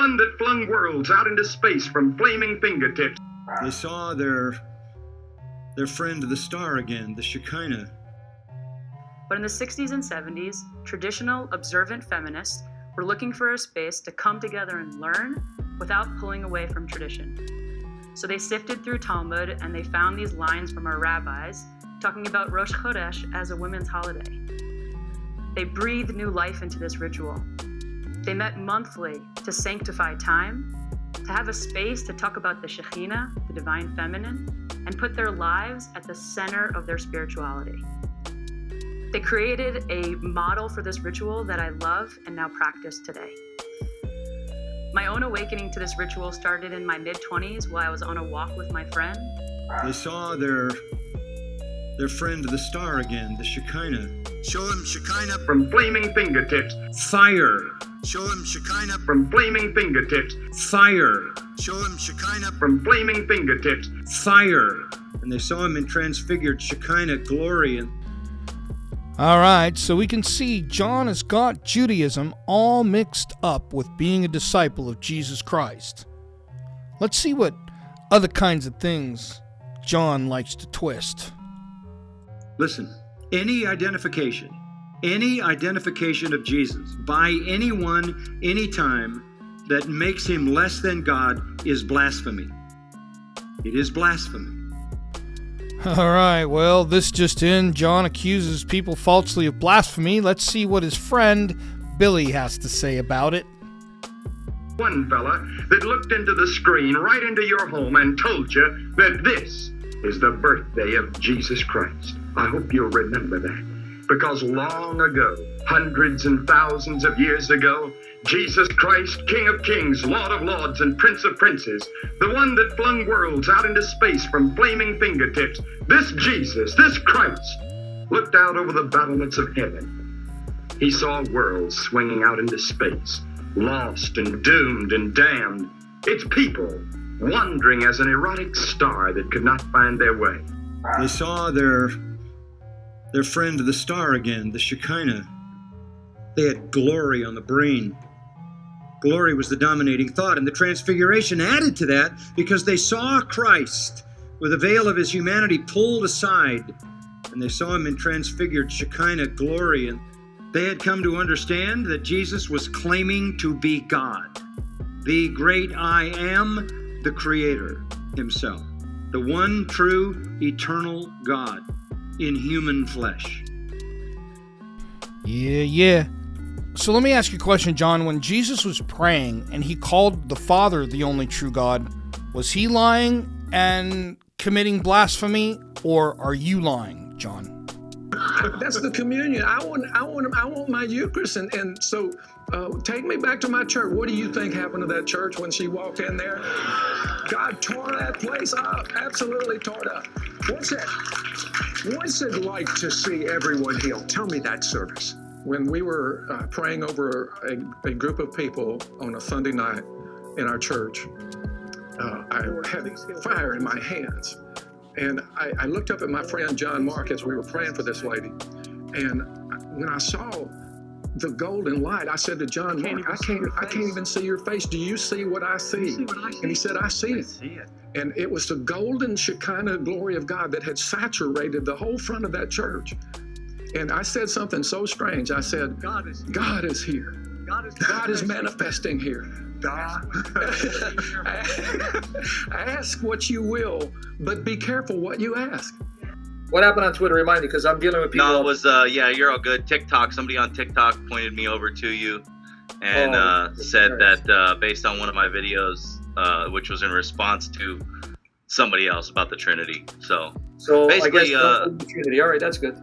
one that flung worlds out into space from flaming fingertips. They saw their friend the star again, the Shekinah. But in the 60s and 70s, traditional observant feminists were looking for a space to come together and learn without pulling away from tradition. So they sifted through Talmud and they found these lines from our rabbis talking about Rosh Chodesh as a women's holiday. They breathed new life into this ritual. They met monthly to sanctify time, to have a space to talk about the Shekinah, the divine feminine, and put their lives at the center of their spirituality. They created a model for this ritual that I love and now practice today. My own awakening to this ritual started in my mid-20s while I was on a walk with my friend. They saw their friend the star again, the Shekinah. Show him Shekinah From flaming fingertips. fire. Show him Shekinah from flaming fingertips. Fire. Show him Shekinah from flaming fingertips. Fire. And they saw him in transfigured Shekinah glory. And All right, so we can see John has got Judaism all mixed up with being a disciple of Jesus Christ. Let's see what other kinds of things John likes to twist. listen, any identification of Jesus by anyone, anytime, that makes him less than God is blasphemy. It is blasphemy. All right, well, this just in. John accuses people falsely of blasphemy. Let's see what his friend Billy has to say about it. One fella that looked into the screen right into your home and told you that this is the birthday of Jesus Christ. I hope you'll remember that. Because long ago, hundreds and thousands of years ago, Jesus Christ, King of Kings, Lord of Lords, and Prince of Princes, the one that flung worlds out into space from flaming fingertips, this Jesus, this Christ, looked out over the battlements of heaven. He saw worlds swinging out into space, lost and doomed and damned. Its people wandering as an erotic star that could not find their way. They saw their friend the star again, the Shekinah. They had glory on the brain. Glory was the dominating thought, and the transfiguration added to that because they saw Christ with the veil of his humanity pulled aside, and they saw him in transfigured Shekinah glory, and they had come to understand that Jesus was claiming to be God, the great I Am, the Creator himself, the one true eternal God in human flesh. Yeah. So let me ask you a question, John. When Jesus was praying and he called the Father the only true God, was he lying and committing blasphemy, or are you lying, John? That's the communion. I want my Eucharist, and so take me back to my church. What do you think happened to that church when she walked in there? God tore that place up. Absolutely tore it up. What's it like to see everyone healed? Tell me that service. When we were praying over a group of people on a Sunday night in our church, I had fire in my hands. And I looked up at my friend John Mark as we were praying for this lady. And when I saw the golden light, I said to John Mark, I can't even see your face. Do you see what I see? And he said, I see it. And it was the golden Shekinah glory of God that had saturated the whole front of that church. And I said something so strange. I said, God is here. God is manifesting here. Ask what you will, but be careful what you ask. What happened on Twitter? Remind me, because I'm dealing with people. No, it was, you're all good. TikTok, somebody on TikTok pointed me over to you and said that based on one of my videos, which was in response to somebody else about the Trinity. So basically, I guess the Trinity. All right, that's good.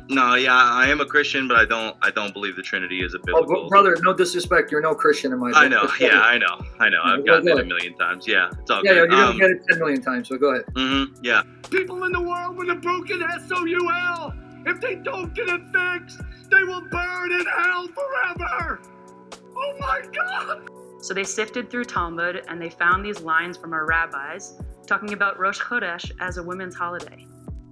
No, yeah, I am a Christian, but I don't believe the Trinity is a biblical. Oh, brother, no disrespect. You're no Christian in my book. I know. Yeah, I know. I've gotten it a million times. Yeah, it's all good. Yeah, you're gonna get it 10 million times. So go ahead. Yeah. People in the world with a broken SOUL. If they don't get it fixed, they will burn in hell forever. Oh my God! So they sifted through Talmud and they found these lines from our rabbis talking about Rosh Chodesh as a women's holiday.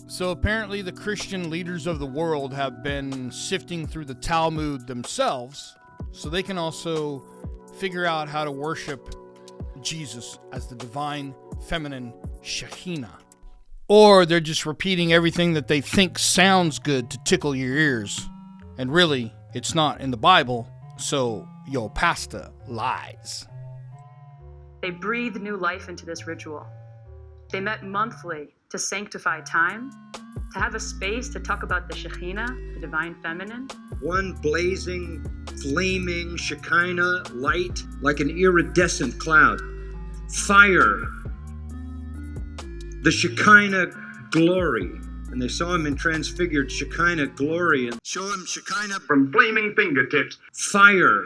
So apparently the Christian leaders of the world have been sifting through the Talmud themselves, so they can also figure out how to worship Jesus as the divine feminine Shekinah. Or they're just repeating everything that they think sounds good to tickle your ears. And really, it's not in the Bible, so your pastor lies. They breathed new life into this ritual. They met monthly to sanctify time, to have a space to talk about the Shekinah, the divine feminine. One blazing, flaming Shekinah light like an iridescent cloud. Fire. The Shekinah glory. And they saw him in transfigured Shekinah glory and show him Shekinah from flaming fingertips. fire.